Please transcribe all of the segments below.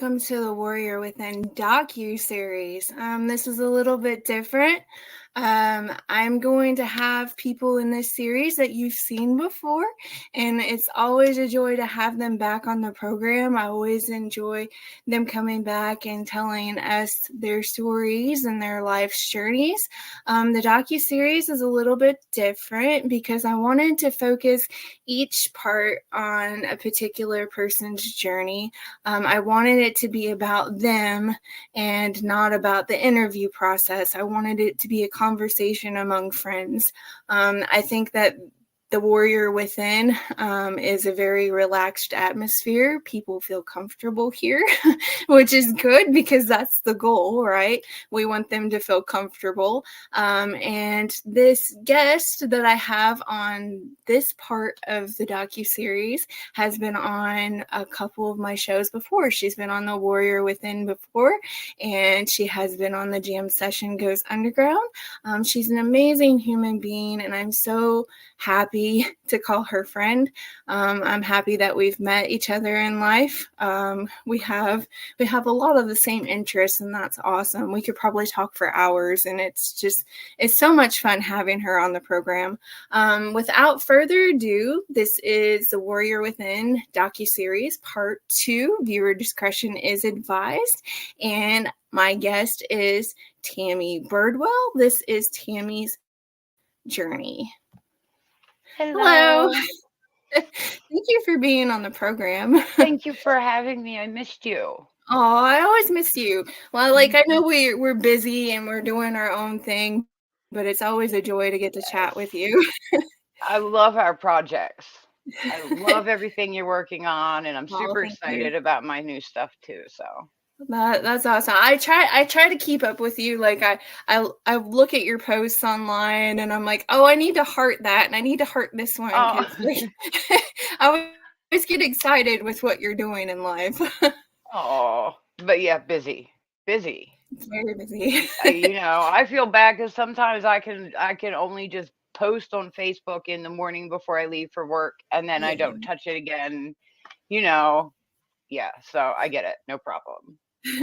welcome to the Warrior Within Docuseries. This is a little bit different. I'm going to have people in this series that you've seen before, and it's always a joy to have them back on the program. I always enjoy them coming back and telling us their stories and their life's journeys. The docuseries is a little bit different because I wanted to focus each part on a particular person's journey. I wanted it to be about them and not about the interview process. I wanted it to be a conversation among friends. I think that the Warrior Within is a very relaxed atmosphere. People feel comfortable here, which is good because that's the goal, right? We want them to feel comfortable. And this guest that I have on this part of the docuseries has been on a couple of my shows before. She's been on the Warrior Within before, and she has been on the Jam Session Goes Underground. She's an amazing human being, and I'm so happy to call her friend. I'm happy that we've met each other in life. We have a lot of the same interests, and that's awesome. We could probably talk for hours, and it's so much fun having her on the program. Without further ado, this is the Warrior Within docuseries part 2. Viewer discretion is advised, and my guest is Tammie Birdwell. This is Tammie's journey. Hello. Thank you for being on the program. Thank you for having me. I missed you. Oh, I always miss you. Well, I know we're busy and we're doing our own thing, but it's always a joy to get to chat with you. I love our projects. I love everything you're working on, and I'm super excited about my new stuff too. So that's awesome. I try to keep up with you. I look at your posts online, and I'm like, oh, I need to heart that, and I need to heart this one. Oh. I always get excited with what you're doing in life. Oh, but yeah, busy. Very busy. I feel bad because sometimes I can only just post on Facebook in the morning before I leave for work, and then I don't touch it again. Yeah. So I get it. No problem.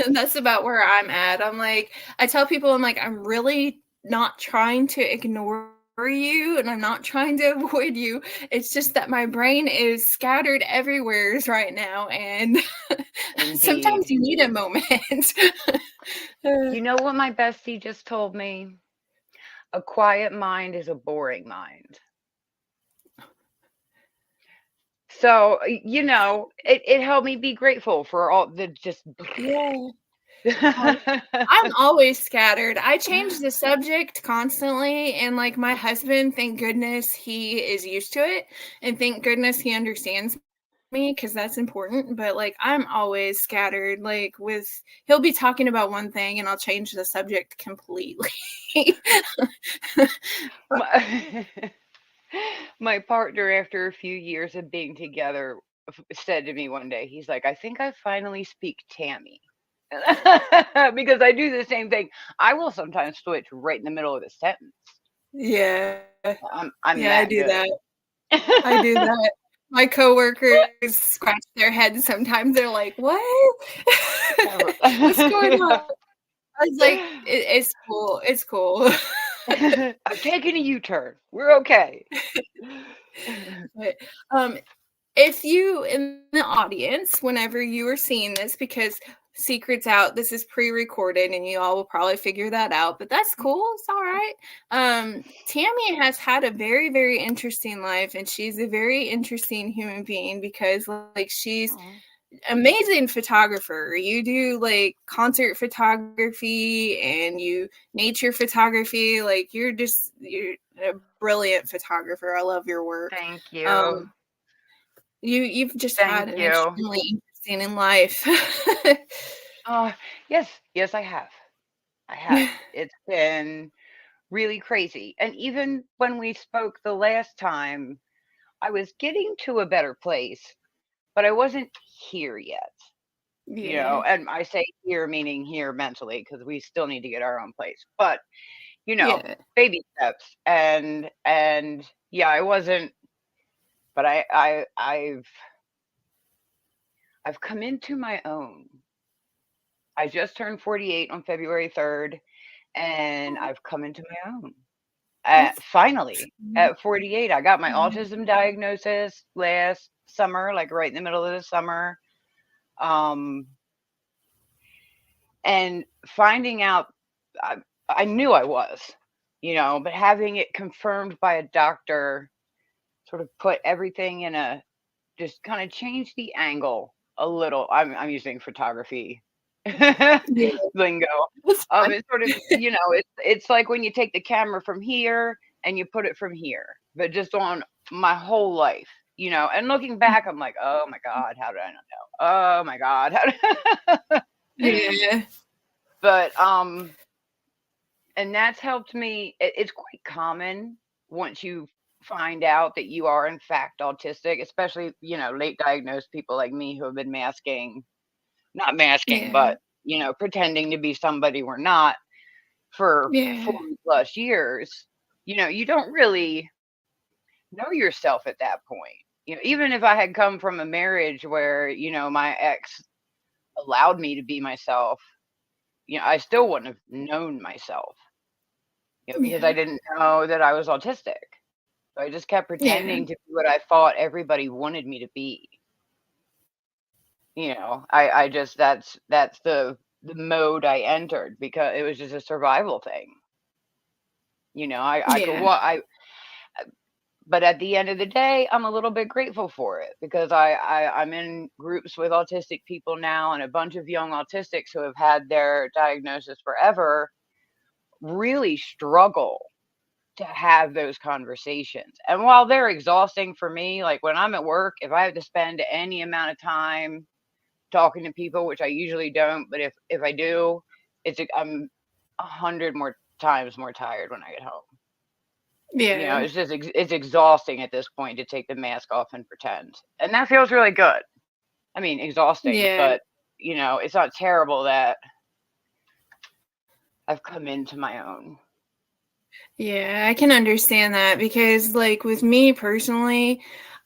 That's about where I'm at. I tell people, I'm really not trying to ignore you, and I'm not trying to avoid you. It's just that my brain is scattered everywhere right now, and sometimes you need a moment. You know what my bestie just told me? A quiet mind is a boring mind. So, it helped me be grateful for all the just. Yeah. I'm always scattered. I change the subject constantly, and my husband, thank goodness he is used to it, and thank goodness he understands me because that's important. But I'm always scattered. He'll be talking about one thing and I'll change the subject completely. My partner, after a few years of being together, said to me one day, he's like, I think I finally speak Tammie. Because I do the same thing. I will sometimes switch right in the middle of the sentence. Yeah. I'm that I do good. that. I do that. My coworkers scratch their heads sometimes. They're like, what? What's going on? I was like, it's cool. It's cool. I'm taking a U-turn. We're okay. But, if you in the audience, whenever you are seeing this, because secret's out, this is pre-recorded and you all will probably figure that out, but that's cool. It's all right. Tammie has had a very, very interesting life, and she's a very interesting human being because she's amazing photographer. You do concert photography and you nature photography. You're a brilliant photographer. I love your work. Thank you. You've just had an extremely interesting in life. Yes, I have. It's been really crazy. And even when we spoke the last time, I was getting to a better place, but I wasn't here yet. Yeah. And I say here meaning here mentally, because we still need to get our own place. But baby steps. And yeah, I wasn't, but I've come into my own. I just turned 48 on February 3rd, and I've come into my own. That's Finally, sweet. at 48, I got my Yeah. autism diagnosis last summer, like right in the middle of the summer. Um, and finding out, I, I knew I was, but having it confirmed by a doctor sort of put everything in a, just kind of change the angle a little. I'm using photography Yeah, lingo. that's fun. It's sort of, it's like when you take the camera from here and you put it from here, but just on my whole life, and looking back, I'm like, oh my God, how did I not know? Oh my God. Yeah. But, and that's helped me. It's quite common once you find out that you are in fact autistic, especially, late diagnosed people like me who have been not masking, Yeah. but, pretending to be somebody we're not for Yeah. 40 plus years. You don't really know yourself at that point. Even if I had come from a marriage where, my ex allowed me to be myself, I still wouldn't have known myself, because I Yeah. didn't know that I was autistic. So I just kept Yeah. pretending to be what I thought everybody wanted me to be. I just, that's the mode I entered, because it was just a survival thing. I could Yeah. but at the end of the day, I'm a little bit grateful for it, because I'm in groups with autistic people now, and a bunch of young autistics who have had their diagnosis forever really struggle to have those conversations. And while they're exhausting for me, like when I'm at work, if I have to spend any amount of time talking to people, which I usually don't, but if I do, I'm 100 more times more tired when I get home. Yeah. It's just it's exhausting at this point to take the mask off and pretend, and that feels really good. I mean, exhausting, Yeah. but it's not terrible that I've come into my own. Yeah, I can understand that because, like, with me personally,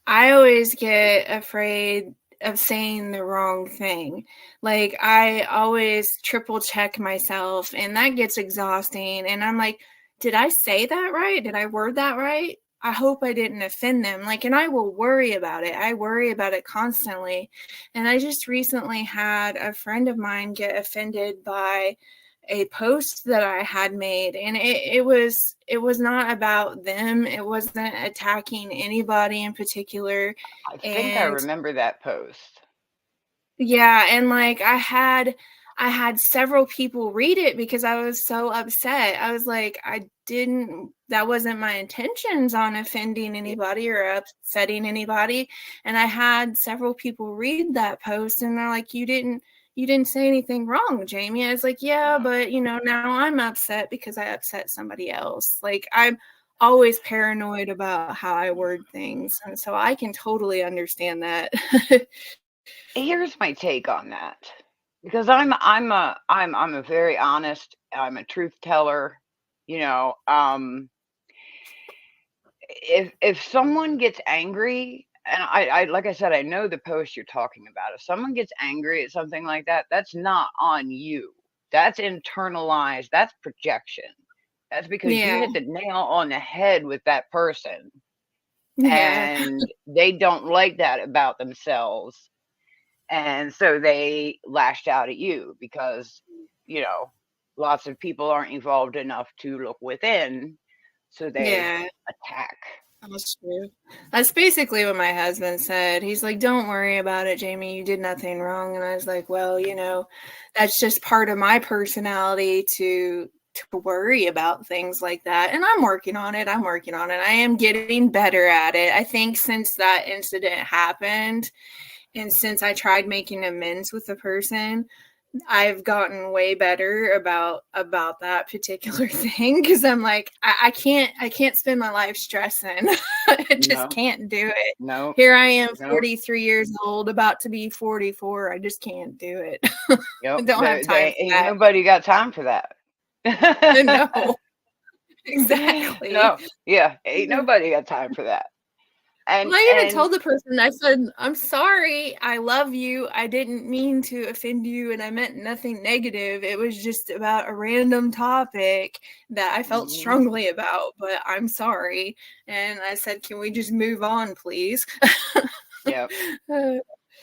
I always get afraid of saying the wrong thing. Like, I always triple check myself, and that gets exhausting. And I'm like, did I say that right? Did I word that right? I hope I didn't offend them. Like, and I will worry about it. I worry about it constantly. And I just recently had a friend of mine get offended by a post that I had made, and it was not about them. It wasn't attacking anybody in particular. I think I And remember that post. yeah, and like I had several people read it because I was so upset. I was like, that wasn't my intentions on offending anybody or upsetting anybody. And I had several people read that post and they're like, you didn't say anything wrong, Jamie. I was like, yeah, but now I'm upset because I upset somebody else. Like, I'm always paranoid about how I word things. And so I can totally understand that. Here's my take on that, because I'm a very honest, I'm a truth teller. You know, if someone gets angry, and I like I said, I know the post you're talking about. If someone gets angry at something like that, that's not on you. That's internalized. That's projection. That's because you Yeah. hit the nail on the head with that person, Yeah. and they don't like that about themselves. And so they lashed out at you because, you know, lots of people aren't evolved enough to look within. So they Yeah. attack. That's true. That's basically what my husband said. He's like, "Don't worry about it, Jamie. You did nothing wrong." And I was like, "Well, that's just part of my personality to worry about things like that. And I'm working on it. I'm working on it. I am getting better at it. I think since that incident happened and since I tried making amends with the person, I've gotten way better about that particular thing because I'm like, I can't spend my life stressing. I just No, can't do it. no, Here I am, no. 43 years old, about to be 44. I just can't do it. I Yep. don't have time They for ain't that. nobody got time for that. No, exactly. No, yeah, ain't nobody got time for that. And Well, I even and told the person, I said, "I'm sorry. I love you. I didn't mean to offend you, and I meant nothing negative. It was just about a random topic that I felt mhm, strongly about, but I'm sorry." And I said, "Can we just move on, please?" yep,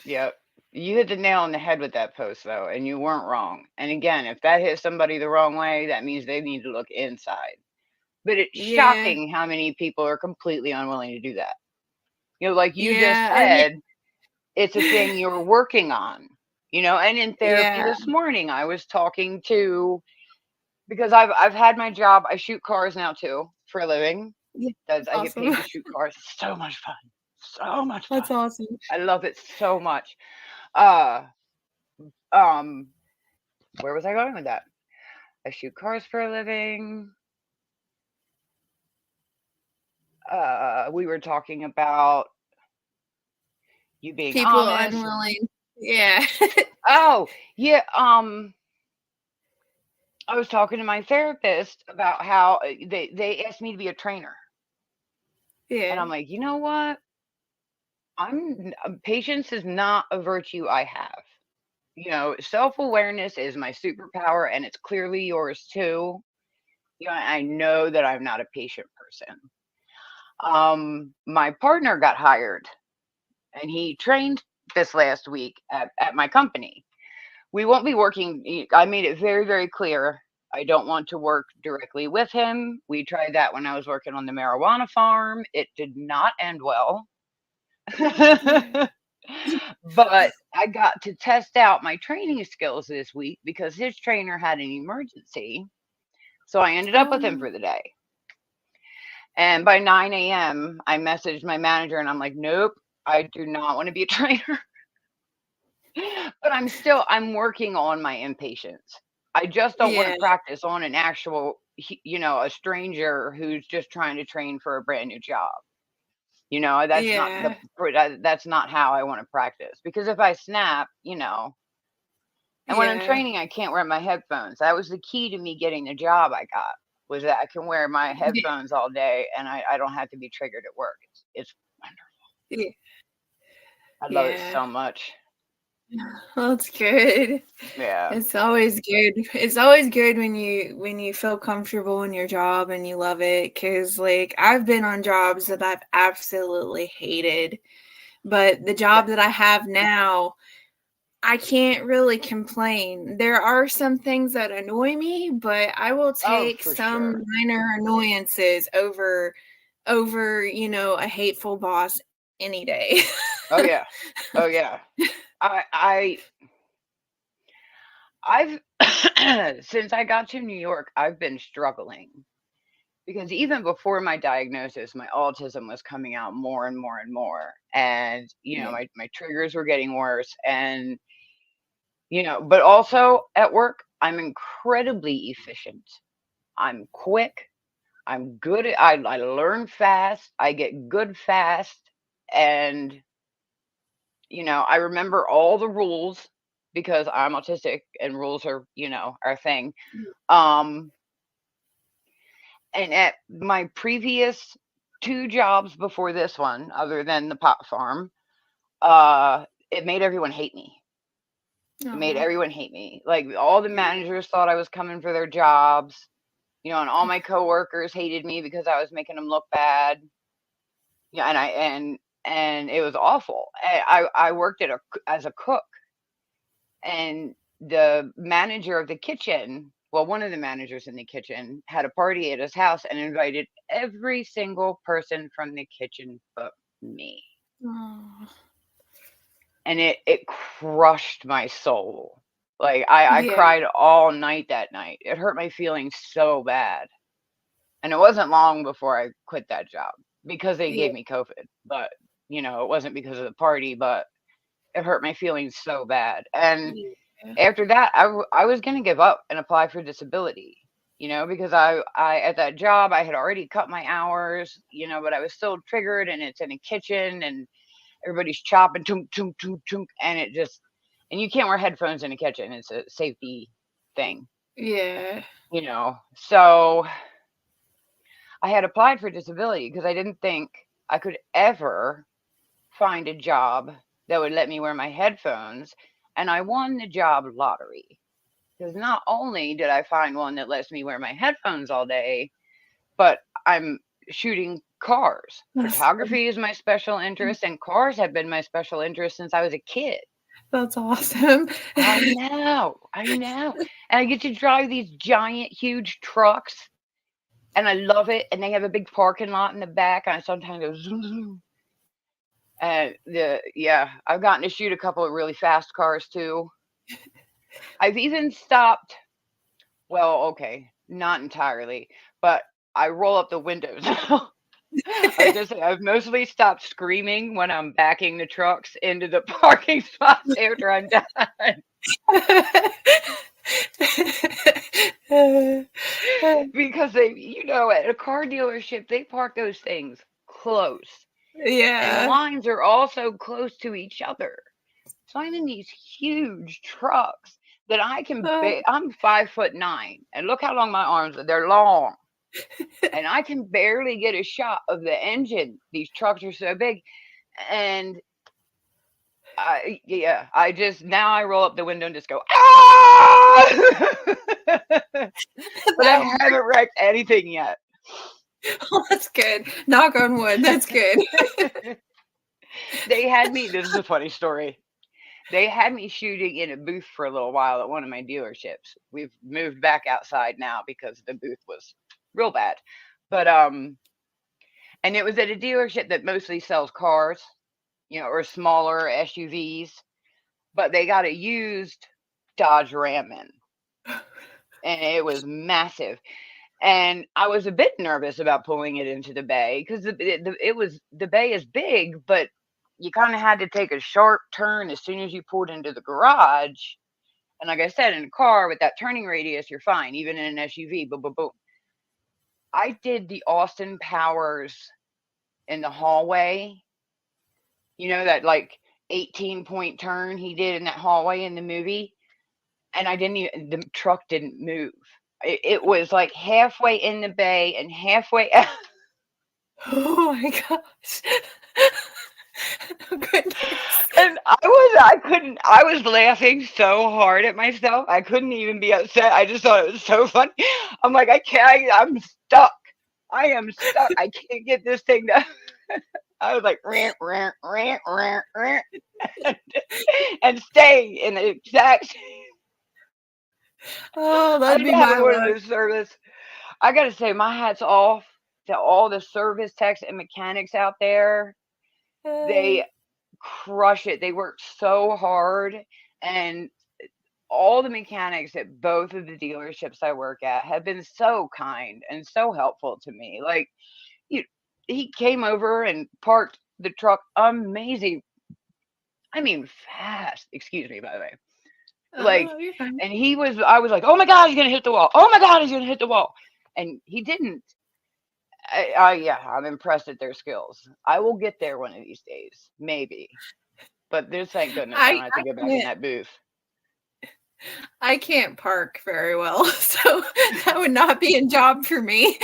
yep. You hit the nail on the head with that post though, and you weren't wrong. And again, if that hit somebody the wrong way, that means they need to look inside. But it's Yeah, shocking how many people are completely unwilling to do that. Like you just yeah, I said, it's a thing you're working on. And in therapy yeah, this morning, I was talking to because I've had my job. I shoot cars now too for a living. yeah, That's that's I get awesome. paid to shoot cars. It's so much fun. So much fun. That's awesome. I love it so much. Uh um where was I going with that? I shoot cars for a living. We were talking about you being People honest. unwilling. Yeah. Oh, yeah, I was talking to my therapist about how they asked me to be a trainer. And Yeah. I'm like, "You know what? Patience is not a virtue I have. Self-awareness is my superpower and it's clearly yours too. I know that I'm not a patient person. My partner got hired and he trained this last week at my company. We won't be working. I made it very, very clear. I don't want to work directly with him. We tried that when I was working on the marijuana farm. It did not end well. Yeah. But I got to test out my training skills this week because his trainer had an emergency. So I ended up Oh, with him no. for the day. And by 9 a.m., I messaged my manager and I'm like, nope, I do not want to be a trainer. But I'm working on my impatience. I just don't want Yeah, to practice on an actual, a stranger who's just trying to train for a brand new job. yeah, That's not how I want to practice because if I snap, and when I'm yeah, training, I can't wear my headphones. That was the key to me getting the job I got was that I can wear my yeah, headphones all day and I don't have to be triggered at work. It's wonderful. yeah, I love it yeah. so much. Well, that's good. Yeah. It's always good. It's always good when you feel comfortable in your job and you love it. Cause like I've been on jobs that I've absolutely hated, but the That, job that I have now, I can't really complain. There are some things that annoy me, but I will oh, take for some sure. minor annoyances over, a hateful boss any day. Oh yeah. Oh yeah. I I've since I got to New York, I've been struggling because even before my diagnosis, my autism was coming out more and more and more. And, Yeah. my triggers were getting worse. And, but also at work, I'm incredibly efficient. I'm quick. I'm good. I learn fast. I get good fast. And, I remember all the rules because I'm autistic and rules are, our thing. Um, and at my previous two jobs before this one, other than the pot farm, it made everyone hate me. It made Oh, everyone hate me. Like all the yeah. managers thought I was coming for their jobs, and all my coworkers hated me because I was making them look bad. Yeah, and it was awful. I worked as a cook, and the manager of the kitchen, well, one of the managers in the kitchen had a party at his house and invited every single person from the kitchen but me. Oh, And it crushed my soul. Like I yeah, cried all night that night. It hurt my feelings so bad. And it wasn't long before I quit that job because they yeah, gave me COVID. But, it wasn't because of the party, but it hurt my feelings so bad. And yeah, after that, I was gonna give up and apply for disability, because I at that job, I had already cut my hours, but I was still triggered and it's in a kitchen and everybody's chopping, tunk, tunk, tunk, tunk, and you can't wear headphones in a kitchen. It's a safety thing, yeah, So I had applied for disability because I didn't think I could ever find a job that would let me wear my headphones. And I won the job lottery. Because not only did I find one that lets me wear my headphones all day, but I'm shooting cars. That's Photography is my special interest, and cars have been my special interest since I was a kid. that's awesome. I know, I know. And I get to drive these giant, huge trucks, and I love it. And they have a big parking lot in the back, and I sometimes go zoom, zoom. And I've gotten to shoot a couple of really fast cars too. I've even stopped. Well, okay, not entirely, but I roll up the windows now. I was gonna say I've mostly stopped screaming when I'm backing the trucks into the parking spots after I'm done. Because at a car dealership, they park those things close. And the Yeah. lines are also close to each other. So I'm in these huge trucks that I'm 5'9", and look how long my arms are. They're long. And I can barely get a shot of the engine. These trucks are so big. And now I roll up the window and just go, ah! But I haven't wrecked anything yet. Oh, that's good. Knock on wood. That's good. This is a funny story. They had me shooting in a booth for a little while at one of my dealerships. We've moved back outside now because the booth was real bad. But and it was at a dealership that mostly sells cars, or smaller SUVs, but they got a used Dodge Ram in, and it was massive. And I was a bit nervous about pulling it into the bay because the bay is big, but you kind of had to take a sharp turn as soon as you pulled into the garage. And like I said, in a car with that turning radius, you're fine, even in an SUV. Boom, boom, boom. I did the Austin Powers in the hallway. That like 18-point turn he did in that hallway in the movie. And the truck didn't move. It was like halfway in the bay and halfway out. Oh my gosh. Oh, goodness. And I was laughing so hard at myself. I couldn't even be upset. I just thought it was so funny. I'm like, I'm stuck. I am stuck. I can't get this thing done. I was like, rant, rant, rant, rant, rant, and stay in the exact. Oh, I that'd didn't be have my to go to luck. the service. I gotta say, my hat's off to all the service techs and mechanics out there. They crush it. They work so hard, and all the mechanics at both of the dealerships I work at have been so kind and so helpful to me. Like, he came over and parked the truck amazing. I mean, fast. Excuse me, by the way. Like, Oh, you're fine. and I was like, oh my God, he's going to hit the wall. Oh my God, he's going to hit the wall. And he didn't. I'm impressed at their skills. I will get there one of these days, maybe. But thank goodness I don't have to go back in that booth. I can't park very well, so that would not be a job for me.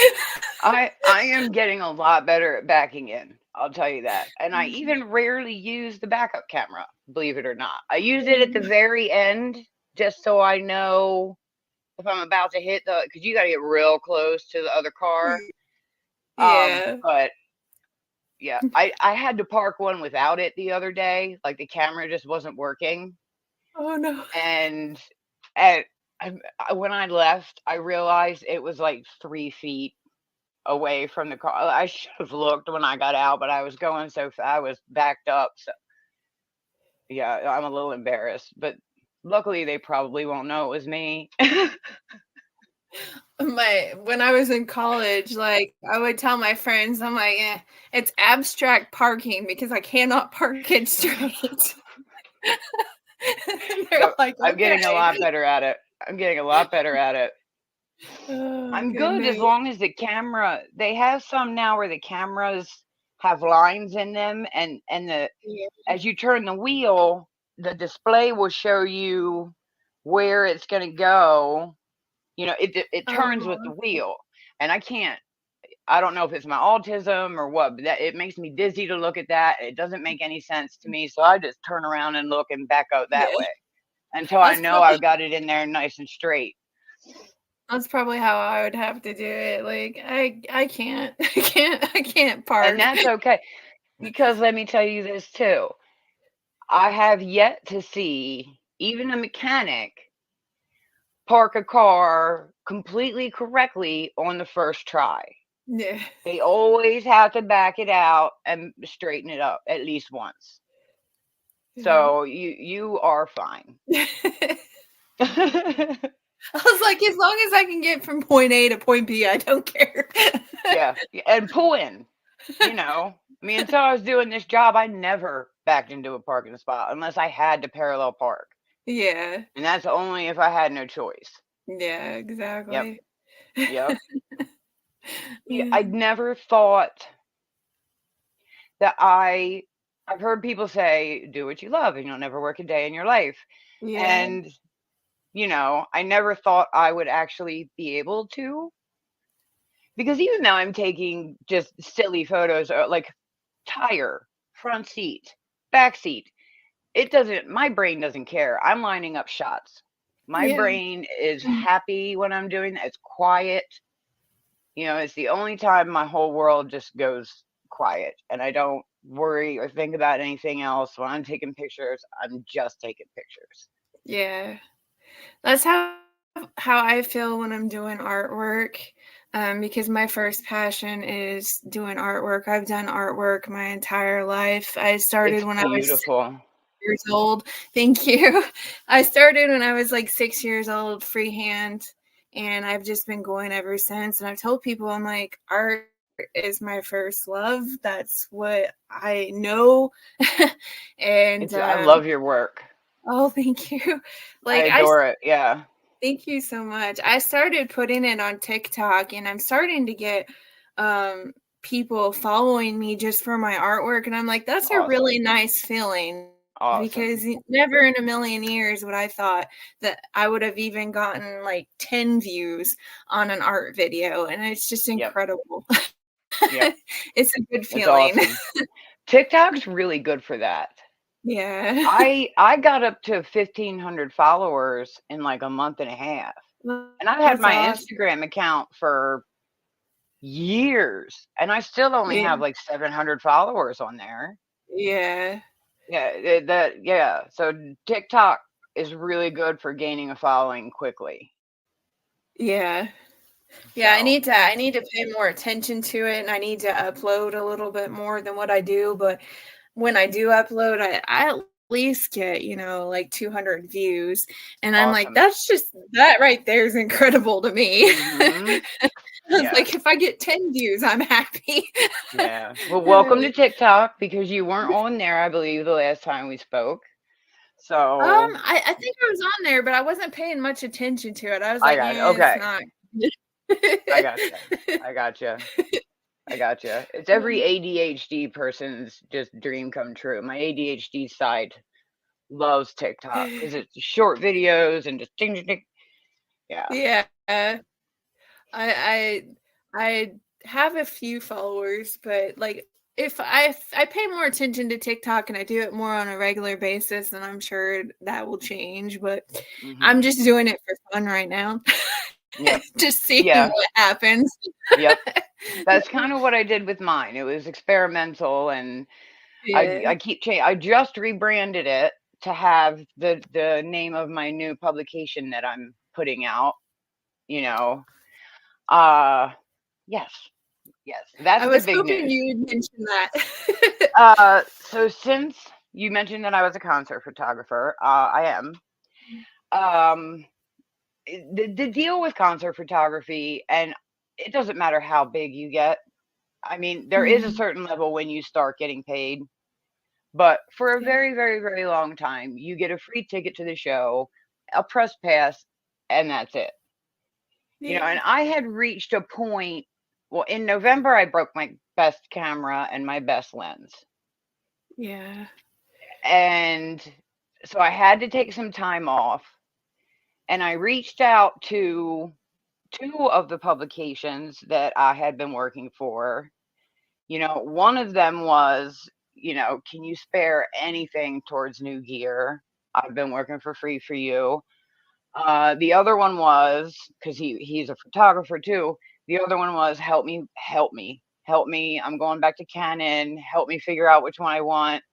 I am getting a lot better at backing in. I'll tell you that. And I even rarely use the backup camera, believe it or not. I use it at the very end just so I know if I'm about to hit because you got to get real close to the other car. Yeah. But yeah, I had to park one without it the other day. Like the camera just wasn't working. Oh no. And when I left, I realized it was like 3 feet away from the car. I should have looked when I got out, but I was going so fast. I was backed up. So yeah, I'm a little embarrassed, but luckily they probably won't know it was me. When I was in college, like I would tell my friends, I'm like, it's abstract parking because I cannot park it straight. They're like, I'm getting a lot better at it. I'm Oh, good as long as they have some now where the cameras have lines in them, and as you turn the wheel, the display will show you where it's going to go. It turns with the wheel, and I can't. I don't know if it's my autism or what, but it makes me dizzy to look at that. It doesn't make any sense to me. So I just turn around and look and back out that Yeah. way until I That's know probably I've got it in there nice and straight. that's probably how I would have to do it. Like I can't I can't And park. that's okay. Because let me tell you this too. I have yet to see even a mechanic park a car completely correctly on the first try. Yeah. They always have to back it out and straighten it up at least once. Yeah. So you are fine. I was like, as long as I can get from point A to point B, I don't care. Yeah, and pull in, you know. I mean, until I was doing this job, I never backed into a parking spot unless I had to parallel park, Yeah. and that's only if I had no choice. Yeah, Yep, exactly. yep. Yeah, I Mm, never thought that I've heard people say, "Do what you love, and you'll never work a day in your life." yeah. And I never thought I would actually be able to, because even though I'm taking just silly photos, like tire, front seat, back seat, my brain doesn't care. I'm lining up shots. My Yeah. brain is Mm, happy when I'm doing that. It's quiet. It's the only time my whole world just goes quiet and I don't worry or think about anything else. When I'm taking pictures, I'm just taking pictures. yeah. That's how I feel when I'm doing artwork, because my first passion is doing artwork. I've done artwork my entire life. I started It's when I was 6 beautiful. years old. Thank you. I started when I was, like, 6 years old, freehand, and I've just been going ever since, and I've told people, I'm like, "Art is my first love. That's what I know." And, I love your work. oh, thank you. I Like, I adore it. Yeah. thank you so much. I started putting it on TikTok and I'm starting to get people following me just for my artwork. And I'm like, that's a really Awesome. nice feeling because Awesome. never in a million years would I thought that I would have even gotten like 10 views on an art video. And it's just Yep. incredible. Yep. It's a good It's feeling. awesome. TikTok's really good for that. Yeah. I got up to 1,500 followers in like a month and a half. Well, And I've had that's my awesome. Instagram account for years, and I still only Yeah. have like 700 followers on there. Yeah. Yeah, yeah. So TikTok is really good for gaining a following quickly. Yeah. Yeah, So, I need to pay more attention to it, and I need to upload a little bit more than what I do, but when I do upload, I at least get, like 200 views, and I'm like, awesome. "That's just that right there is incredible to me." Mhm. I was Yeah. like, "If I get 10 views, I'm happy." Yeah. Well, welcome to TikTok because you weren't on there, I believe, the last time we spoke. So, I think I was on there, but I wasn't paying much attention to it. I was I like, got it. "Yeah, it's Okay. not." I gotcha. I gotcha. I gotcha. It's every ADHD person's just dream come true. My ADHD side loves TikTok because it's short videos and just ding, ding, ding. Yeah. Yeah. I I have a few followers, but like if I pay more attention to TikTok and I do it more on a regular basis, then I'm sure that will change. But I'm Mhm. just doing it for fun right now. Yep. Just seeing Yeah. what happens. Yep. That's kind of what I did with mine. It was experimental, and I Yeah. keep changing. I just rebranded it to have the name of my new publication that I'm putting out. You know. Uh yes, yes. That's I the was big hoping news. you would mention that. So since you mentioned that I was a concert photographer, I am. Um, the deal with concert photography, and it doesn't matter how big you get. I mean, there is a Mhm. certain level when you start getting paid, but for a Yeah. very, very, very long time, you get a free ticket to the show, a press pass, and that's it. And Yeah. I had reached a point. Well, in November, I broke my best camera and my best lens. Yeah. And so I had to take some time off, and I reached out to two of the publications that I had been working for, one of them was, can you spare anything towards new gear? I've been working for free for you. The other one was, because he's a photographer too. The other one was, help me, help me, help me. I'm going back to Canon. Help me figure out which one I want.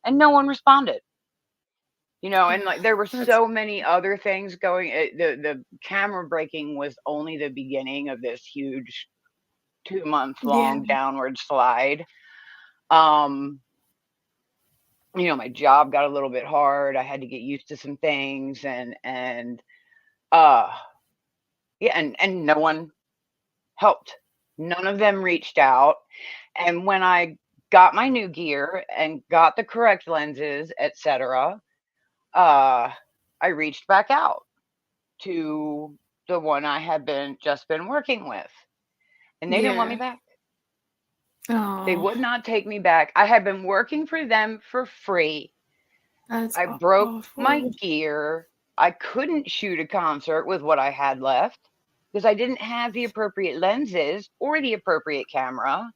And no one responded. And like there were That's so many other things going. The camera breaking was only the beginning of this huge 2 month yeah, long downward slide. Um, my job got a little bit hard. I had to get used to some things, and uh yeah, and no one helped. None of them reached out. And when I got my new gear and got the correct lenses, etc., uh I reached back out to the one I had just been working with, and they didn't want me yeah. back. They Oh, would not take me back. I had been working for them for free. that's I broke my awful. gear. I couldn't shoot a concert with what I had left because I didn't have the appropriate lenses or the appropriate camera.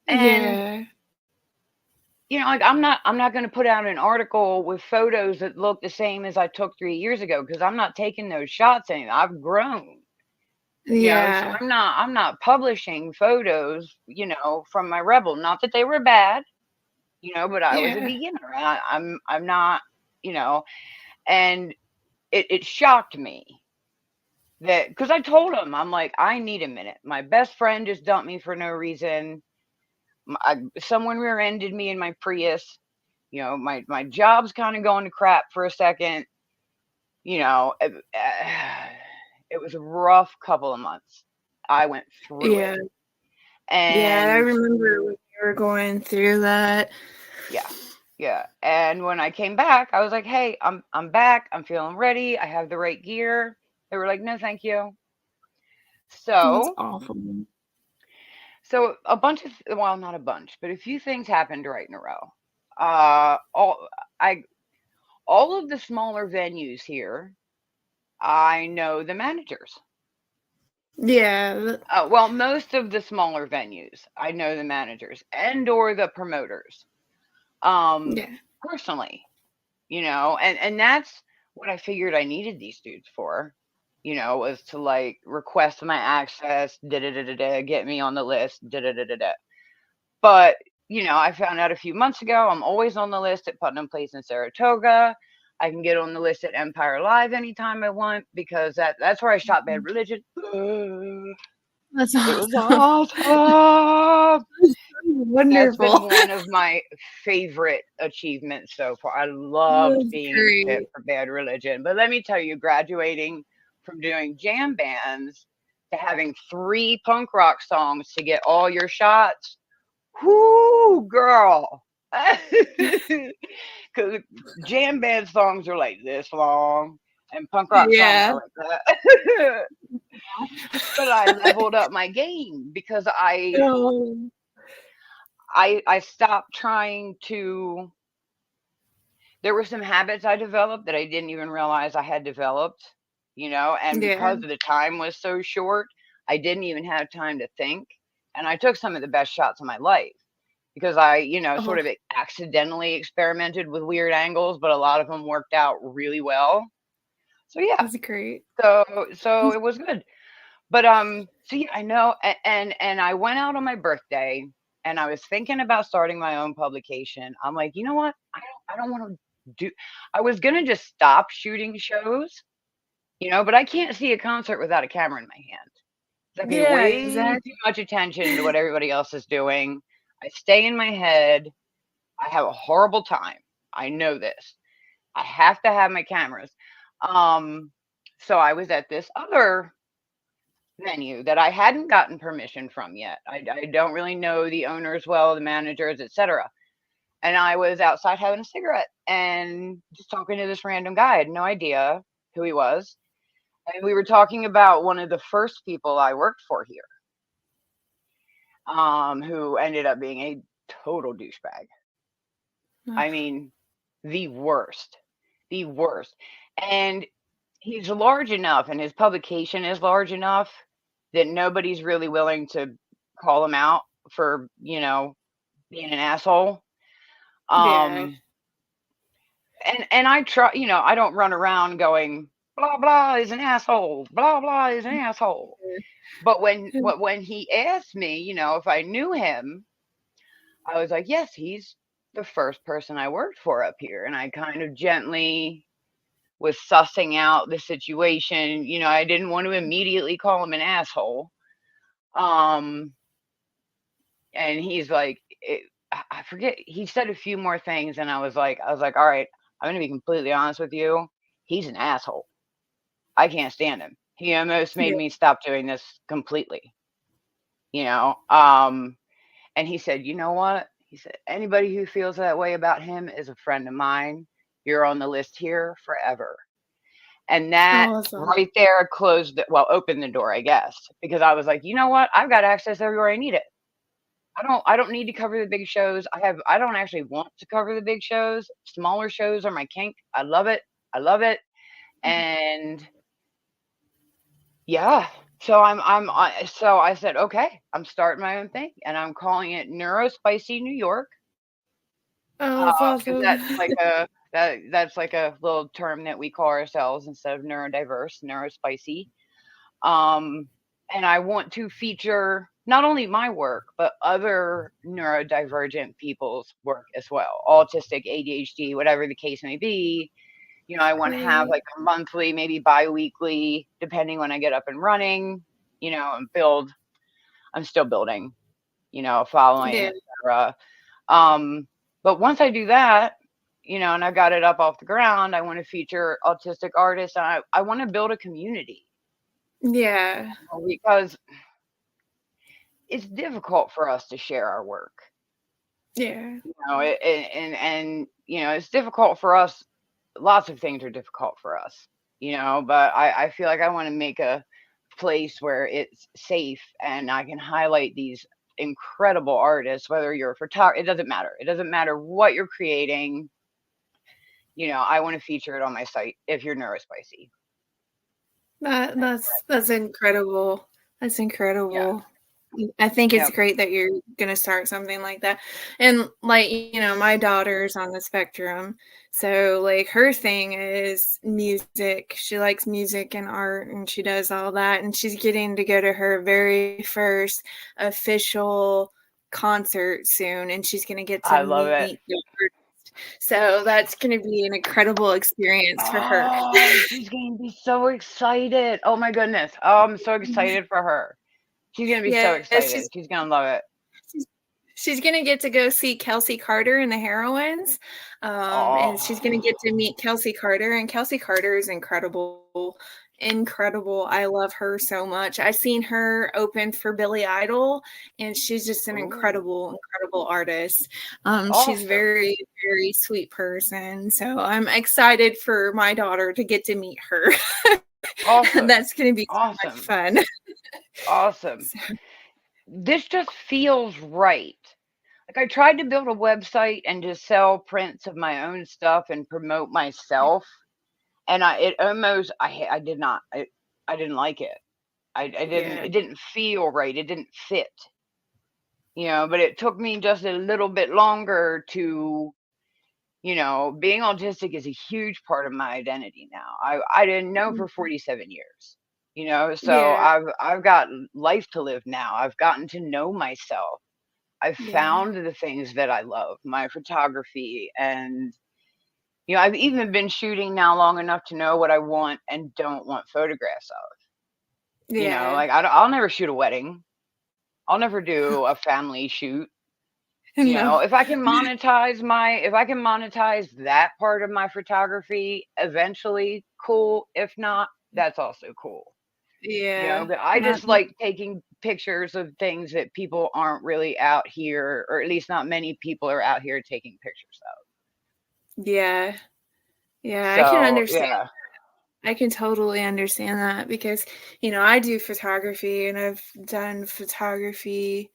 And Yeah, like I'm not going to put out an article with photos that look the same as I took 3 years ago, because I'm not taking those shots anymore. I've grown. So yeah, I'm not publishing photos, from my Rebel. Not that they were bad, but I was a yeah, beginner. I'm not, and it shocked me that, because I told him, I'm like, I need a minute. My best friend just dumped me for no reason. Someone rear-ended me in my Prius. My job's kind of going to crap for a second. It was a rough couple of months. I went through it. yeah, yeah. I And remember when you were going through that. yeah, yeah. And when I came back, I was like, hey, I'm back. I'm feeling ready. I have the right gear. They were like, no, thank you. That's So, awful. a bunch of, well, not a bunch, but a few things happened right in a row. Uh, all I all of the smaller venues here, I know the managers. Yeah, Well, most of the smaller venues, I know the managers and or the promoters. Um, yeah. Personally, and that's what I figured I needed these dudes for. Was to like request my access, da da da da da, get me on the list, da da da da da. But I found out a few months ago I'm always on the list at Putnam Place in Saratoga. I can get on the list at Empire Live anytime I want, because that's where I shot Bad Religion. That's It was awesome. awesome. That's been Wonderful. one of my favorite achievements so far. I loved That's being in the pit great. for Bad Religion. But let me tell you, graduating from doing jam bands to having 3 punk rock songs to get all your shots, whoo, girl. Because jam band songs are like this long, and punk rock songs Yeah. are like that. But I leveled up my game because Oh, I stopped trying to. There were some habits I developed that I didn't even realize I had developed, and yeah. because the time was so short, I didn't even have time to think. And I took some of the best shots of my life because I, sort Oh, of accidentally experimented with weird angles, but a lot of them worked out really well. So yeah, that's great. so it was good. But so yeah, I know, and I went out on my birthday, and I was thinking about starting my own publication. I'm like, you know what? I don't want to do. I was gonna just stop shooting shows, but I can't see a concert without a camera in my hand. I pay Yeah, way too exactly. much attention to what everybody else is doing. I stay in my head. I have a horrible time. I know this. I have to have my cameras. Um, so I was at this other venue that I hadn't gotten permission from yet. I don't really know the owners well, the managers, etc. And I was outside having a cigarette and just talking to this random guy. I had no idea who he was. And we were talking about one of the first people I worked for here, who ended up being a total douchebag. Oh, I mean, the worst, the worst. And he's large enough and his publication is large enough that nobody's really willing to call him out for, being an asshole. Yeah. Um, and I try, I don't run around going, blah, blah is an asshole, blah, blah is an asshole. But when he asked me, if I knew him, I was like, yes, he's the first person I worked for up here. And I kind of gently was sussing out the situation. I didn't want to immediately call him an asshole. Um, and he's like, I forget, he said a few more things, and I was like, all right, I'm gonna be completely honest with you. He's an asshole. I can't stand him. He almost made Yeah. me stop doing this completely. You know. And he said, you know what? He said, anybody who feels that way about him is a friend of mine. You're on the list here forever. And that Awesome. right there opened the door, I guess, because I was like, you know what? I've got access everywhere I need it. I don't need to cover the big shows. I don't actually want to cover the big shows. Smaller shows are my kink. I love it. I love it. And yeah. So I said, okay, I'm starting my own thing and I'm calling it Neurospicy New York. Oh, that's Because awesome. that's like a little term that we call ourselves instead of neurodiverse, neurospicy. Um, and I want to feature not only my work, but other neurodivergent people's work as well. Autistic, ADHD, whatever the case may be. I want to have Great. like a monthly, maybe bi-weekly, depending when I get up and running, and build. I'm still building, following, Yeah. etc. But once I do that, and I got it up off the ground, I want to feature autistic artists, and I want to build a community. Yeah. Because it's difficult for us to share our work. Yeah. It's difficult for us. Lots of things are difficult for us, but I feel like I want to make a place where it's safe and I can highlight these incredible artists, whether you're a photographer, it doesn't matter what you're creating. I want to feature it on my site if you're neurospicy. That's incredible. That's Yeah. incredible. I think it's Yep. great that you're gonna start something like that. And like, my daughter's on the spectrum. So like her thing is music. She likes music and art and she does all that. And she's getting to go to her very first official concert soon. And she's gonna get to I love it. meet the artist. So that's gonna be an incredible experience for her. Oh, she's going to be so excited. Oh my goodness. Oh, I'm so excited for her. She's going to be so Yeah, excited. She's going to love it. she's gonna get to go see Kelsey Carter and the Heroines, and she's gonna Oh. get to meet Kelsey Carter. And Kelsey Carter is incredible, incredible. I love her so much. I seen her open for Billy Idol, and she's just an Oh. incredible artist. She's Awesome. very very sweet person. So I'm excited for my daughter to get to meet her. Awesome. That's gonna be so much Awesome. fun. Awesome. So, This just feels right. Like I tried to build a website and just sell prints of my own stuff and promote myself, and I did not. I didn't like it. I didn't. yeah, It didn't feel right. It didn't fit. But it took me just a little bit longer to, being autistic is a huge part of my identity now. I didn't know for 47 years. So yeah, I've got life to live now. I've gotten to know myself. I've yeah. found the things that I love, my photography, and I've even been shooting now long enough to know what I want and don't want photographs of. Yeah. Like I'll never shoot a wedding. I'll never do a family shoot. No. If I can monetize that part of my photography eventually, cool. If not, that's also cool. Yeah. But I Not just like taking pictures of things that people aren't really out here, or at least not many people are out here taking pictures of. yeah. Yeah, I can So understand. yeah. I can totally understand that because, I do photography and I've done photography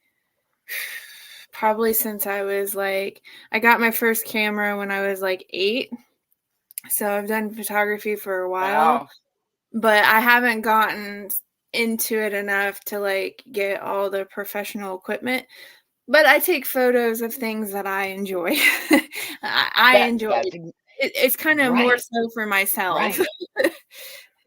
probably since I got my first camera when I was like 8. So I've done photography for a while. Wow. but I haven't gotten into it enough to like get all the professional equipment. But I take photos of things that I enjoy. I enjoy That's it. It's kind of more right, so for myself. right.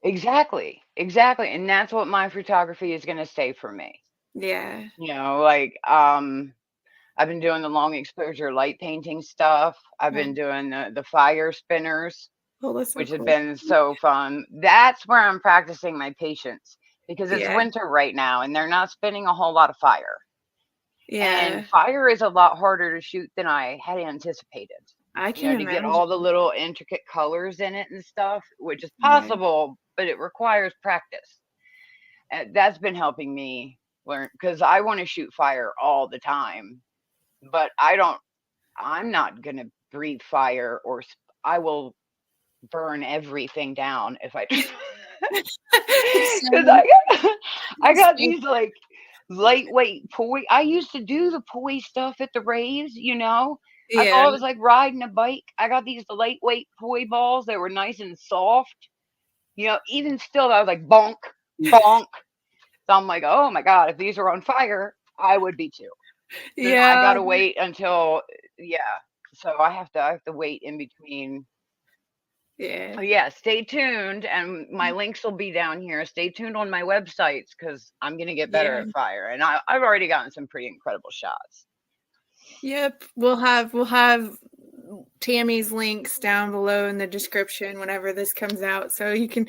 Exactly, exactly, and that's what my photography is gonna stay for me. Yeah. You know, like, I've been doing the long exposure light painting stuff. I've Yeah. been doing the fire spinners, Oh, that's so which have cool. been so fun. That's where I'm practicing my patience because it's Yeah. winter right now and they're not spinning a whole lot of fire. And Yeah. fire is a lot harder to shoot than I had anticipated. I You can know, to get all the imagine. little intricate colors in it and stuff, which is Yeah. possible, but it requires practice. And that's been helping me learn because I want to shoot fire all the time, but I'm not going to breathe fire I will burn everything down if I because So I got these like lightweight poi. I used to do the poi stuff at the raves, you know. I yeah. thought it was like riding a bike. I got these lightweight poi balls that were nice and soft. You know, even still, I was like bonk, bonk. So I'm like, oh my god, if these were on fire, I would be too. So no, I Yeah. gotta wait until yeah. So I have to wait in between. Yeah. Oh, yeah, stay tuned, and my links will be down here. Stay tuned on my websites because I'm gonna get better Yeah. at fire, and I've already gotten some pretty incredible shots. Yep. We'll have Tammie's links down below in the description whenever this comes out, so you can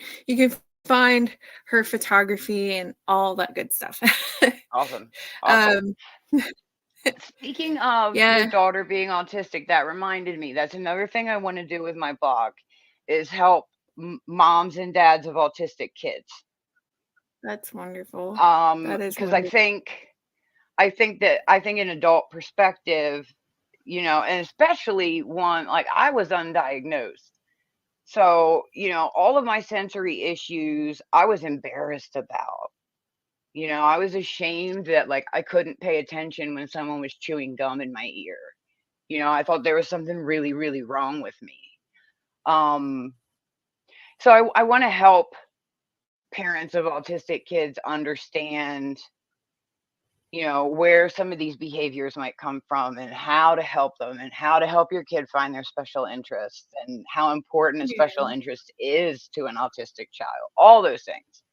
find her photography and all that good stuff. Awesome, awesome. um, Speaking of your yeah, daughter being autistic, that reminded me. That's another thing I want to do with my blog, is help moms and dads of autistic kids. that's wonderful. That is Because I wonderful. think I think an adult perspective, you know, and especially one like I was undiagnosed. So, you know, all of my sensory issues, I was embarrassed about. You know, I was ashamed that like I couldn't pay attention when someone was chewing gum in my ear. You know, I thought there was something really, really wrong with me. Um, so I want to help parents of autistic kids understand, you know, where some of these behaviors might come from and how to help them and how to help your kid find their special interests and how important a Yeah, special interest is to an autistic child, all those things.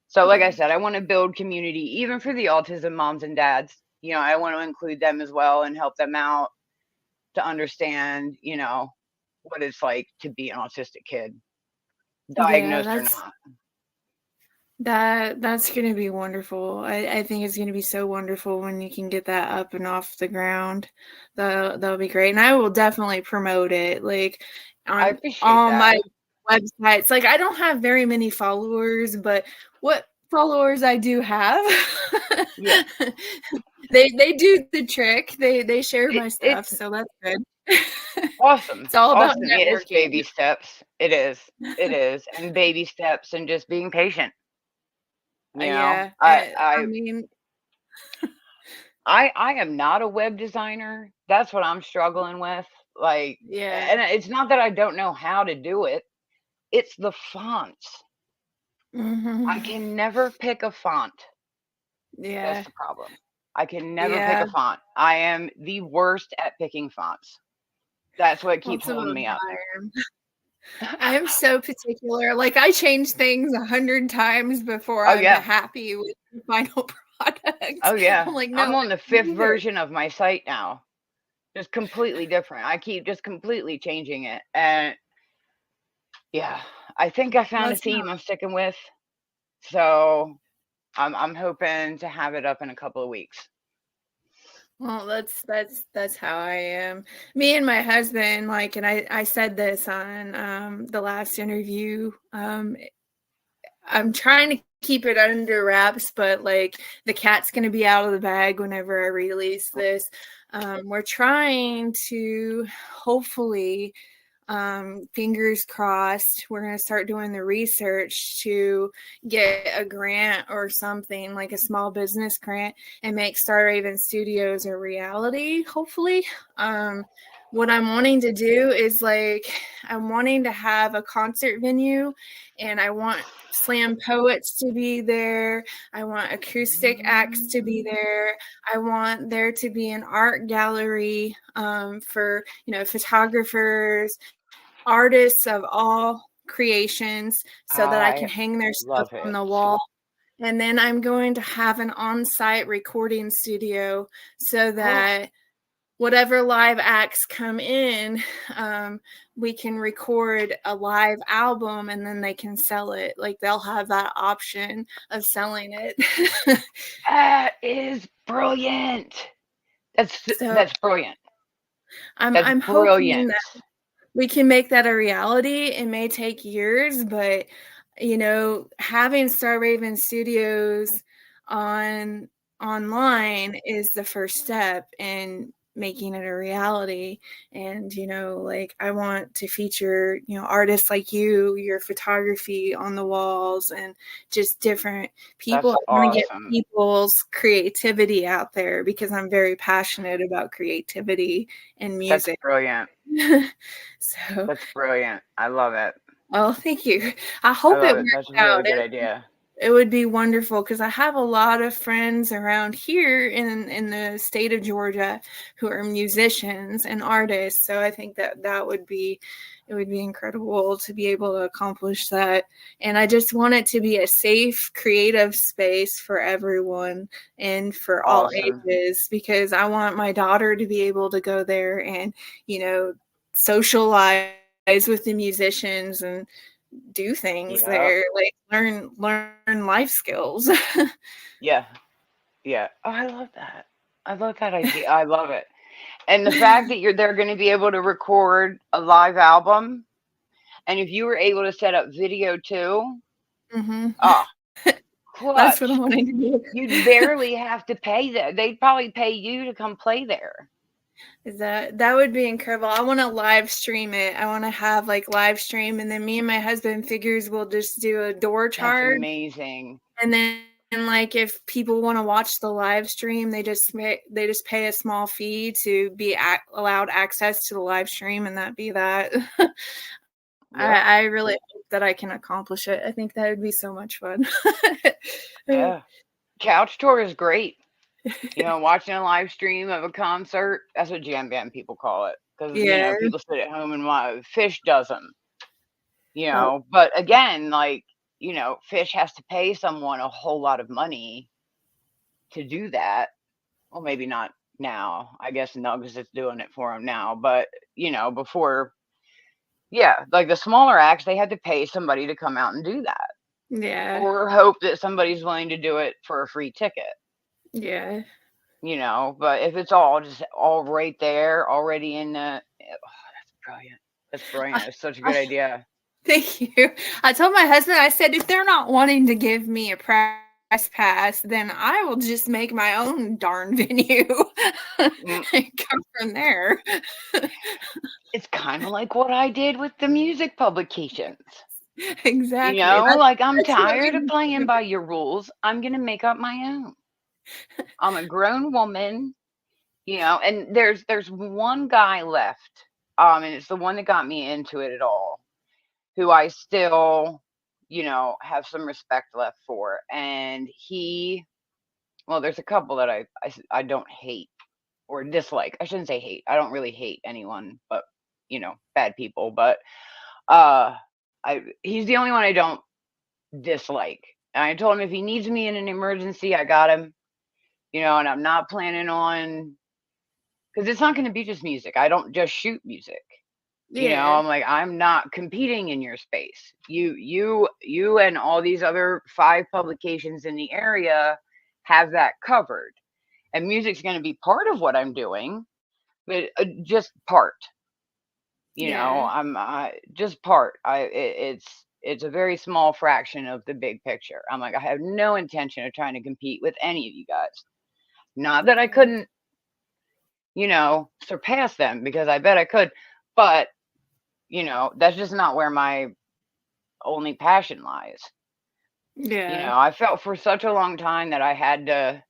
So, like I yeah, said, I want to build community even for the autism moms and dads. You know, I want to include them as well and help them out to understand, you know, what it's like to be an autistic kid, yeah. diagnosed or not. That's gonna be wonderful. I think it's gonna be so wonderful when you can get that up and off the ground. That'll be great, and I will definitely promote it like I on appreciate all that. my websites. Like I don't have very many followers, but what followers I do have, Yeah. they do the trick. They share my stuff, It's so that's good. awesome. It's all about Awesome. Yeah, it's networking. baby steps. It is. It is. And baby steps and just being patient. You know, Yeah, I mean, I am not a web designer. That's what I'm struggling with. Like, yeah, and it's not that I don't know how to do it. It's the fonts. hmm, I can never pick a font. That's yeah, the problem. I can never pick yeah. a font. I am the worst at picking fonts. That's what Well, keeps it's about holding me up. time. I am so particular. Like I change things 100 times before Oh I'm yeah. happy with the final product. Oh yeah. I'm like, no, I'm on the I fifth do this. version of my site now. Just completely different. I keep just completely changing it. And yeah, I think I found a That's theme I'm sticking with. So I'm hoping to have it up in a couple of weeks. well, that's how I am. Me and my husband, like, and I said this on the last interview. I'm trying to keep it under wraps, but like the cat's going to be out of the bag whenever I release this. We're trying to hopefully, fingers crossed, we're going to start doing the research to get a grant or something like a small business grant and make Star Raven Studios a reality, hopefully. Um, what I'm wanting to do is like I'm wanting to have a concert venue, and I want slam poets to be there. I want acoustic acts to be there. I want there to be an art gallery for photographers, artists of all creations, so that I can I hang their stuff love on it. the wall. And then I'm going to have an on-site recording studio so that whatever live acts come in, we can record a live album and then they can sell it. Like they'll have that option of selling it. That is brilliant. So That's brilliant. I'm That's I'm hoping brilliant. that we can make that a reality. It may take years, but having Star Raven Studios on online is the first step in making it a reality. And like I want to feature artists like your photography on the walls, and just different people. That's I want to get awesome. people's creativity out there because I'm very passionate about creativity and That's music. brilliant. So, That's brilliant. I love it. well, thank you. I I hope it love it. works That's a really out. good idea. It would be wonderful because I have a lot of friends around here in the state of Georgia who are musicians and artists. So I think that would be it would be incredible to be able to accomplish that. And I just want it to be a safe, creative space for everyone and for all Awesome. ages, because I want my daughter to be able to go there and, socialize with the musicians and do things Yeah. there, like learn life skills. Yeah. Yeah. Oh, I love that. I love that idea. I love it. And the fact that they're going to be able to record a live album, and if you were able to set up video too, Mhm. ah, That's what I'm clutch. wanting to do. You'd barely have to pay that. They'd probably pay you to come play there. Is that would be incredible. I want to live stream it. I want to have like live stream, and then me and my husband figures we'll just do a door That's charge, amazing. and then like if people want to watch the live stream, they just pay a small fee to be allowed access to the live stream, and that be that. Yeah. I really hope that I can accomplish it. I think that would be so much fun. Yeah. Couch tour is great. Watching a live stream of a concert, that's what jam band people call it. Because, Yeah. people sit at home and watch. Fish does them, Oh, But again, like, Fish has to pay someone a whole lot of money to do that. Well, maybe not now. I guess Nugs is doing it for him now. But, before, yeah, like the smaller acts, they had to pay somebody to come out and do that. yeah. Or hope that somebody's willing to do it for a free ticket. Yeah. But if it's all right there already in the that's brilliant. That's brilliant. It's such a good idea. Thank you. I told my husband, I said, if they're not wanting to give me a press pass, then I will just make my own darn venue and Mm, go from there. It's kind of like what I did with the music publications. Exactly. Like I'm That's what tired of we playing do. by your rules. I'm going to make up my own. I'm a grown woman, and there's one guy left. And it's the one that got me into it at all, who I still, have some respect left for. And well, there's a couple that I don't hate or dislike. I shouldn't say hate. I don't really hate anyone, but bad people. But uh, he's the only one I don't dislike. And I told him if he needs me in an emergency, I got him. And I'm not planning on, because it's not going to be just music. I don't just shoot music. Yeah. I'm like, I'm not competing in your space. You and all these other 5 publications in the area have that covered. And music's going to be part of what I'm doing, but just part. Yeah. I'm just part. It's a very small fraction of the big picture. I'm like, I have no intention of trying to compete with any of you guys. Not that I couldn't, surpass them, because I bet I could, but that's just not where my only passion lies. Yeah. I felt for such a long time that I had to.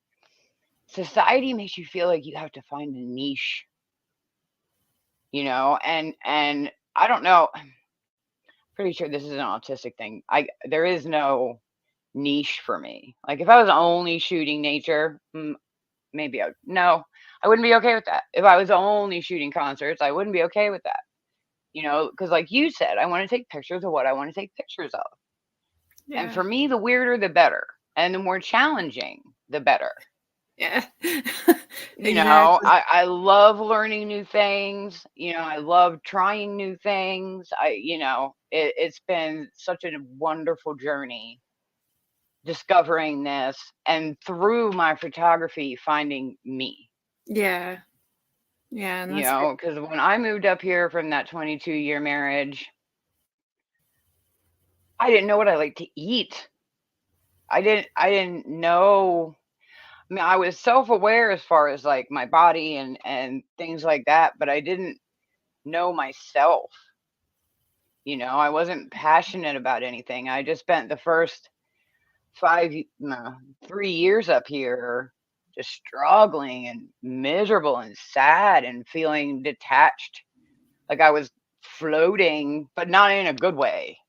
Society makes you feel like you have to find a niche. and I don't know. Pretty sure this is an autistic thing. There is no niche for me. Like if I was only shooting nature, maybe no, I wouldn't be okay with that. If I was only shooting concerts, I wouldn't be okay with that. Because like you said, I want to take pictures of what I want to take pictures of. And Yeah. for me, the weirder the better, and the more challenging the better. Yeah. Exactly. I love learning new things. I love trying new things. It's been such a wonderful journey discovering this, and through my photography, finding me. Yeah. Yeah, and that's great. Because when I moved up here from that 22-year marriage, I didn't know what I liked to eat. I didn't know. I mean, I was self-aware as far as like my body and things like that, but I didn't know myself. I wasn't passionate about anything. I just spent the first 3 years up here just struggling and miserable and sad and feeling detached, like I was floating, but not in a good way.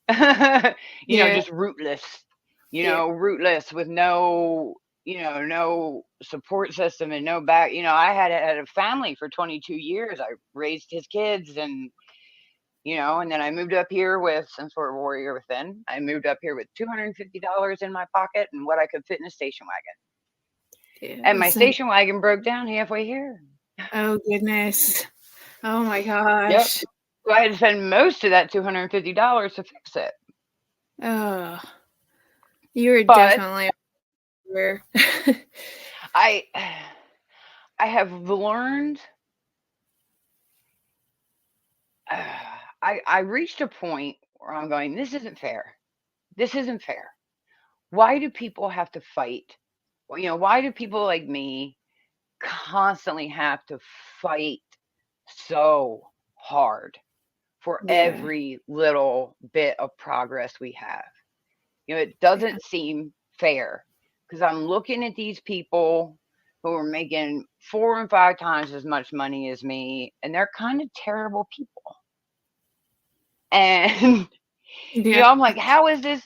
Yeah. Just rootless, Yeah. rootless with no, no support system and no back. I had a family for 22 years. I raised his kids, and and then I moved up here with, since we're a warrior within, I moved up here with $250 in my pocket and what I could fit in a station wagon. Yeah. And my station wagon broke down halfway here. Oh goodness. Oh my Yep. gosh. So I had to spend most of that $250 to fix it. Oh, you were But definitely over. I have learned. I reached a point where I'm going, this isn't fair. This isn't fair. Why do people have to fight? Well, why do people like me constantly have to fight so hard for Yeah. every little bit of progress we have? It Yeah. doesn't seem fair, because I'm looking at these people who are making 4 and 5 times as much money as me, and they're kind of terrible people. And Yeah. I'm like, how is this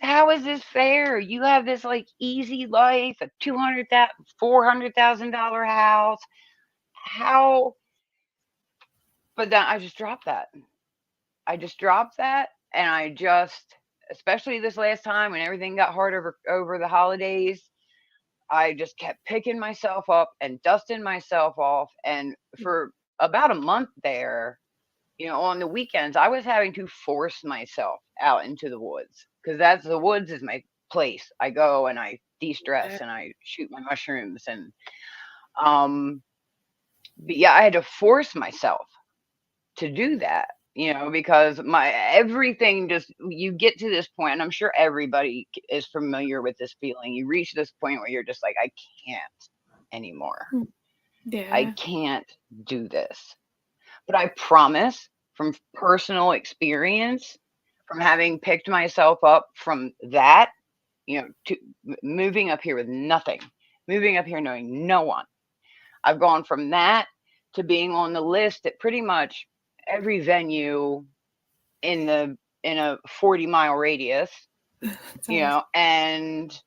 fair? You have this like easy life, a $400,000 house. How? But then I just dropped that. And I just, especially this last time when everything got hard over the holidays, I just kept picking myself up and dusting myself off. And for about a month there, on the weekends, I was having to force myself out into the woods, because the woods is my place. I go and I de-stress and I shoot my mushrooms. And, but yeah, I had to force myself to do that, because everything just, you get to this point, and I'm sure everybody is familiar with this feeling. You reach this point where you're just like, I can't anymore. Yeah. I can't do this. But I promise, from personal experience, from having picked myself up from that, to moving up here with nothing, moving up here knowing no one. I've gone from that to being on the list at pretty much every venue in a 40-mile radius, and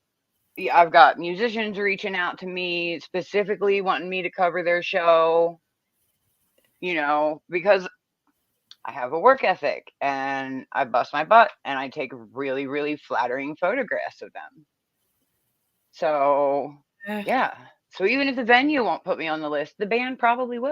I've got musicians reaching out to me specifically wanting me to cover their show, because I have a work ethic and I bust my butt and I take really, really flattering photographs of them. So, yeah. So even if the venue won't put me on the list, the band probably will.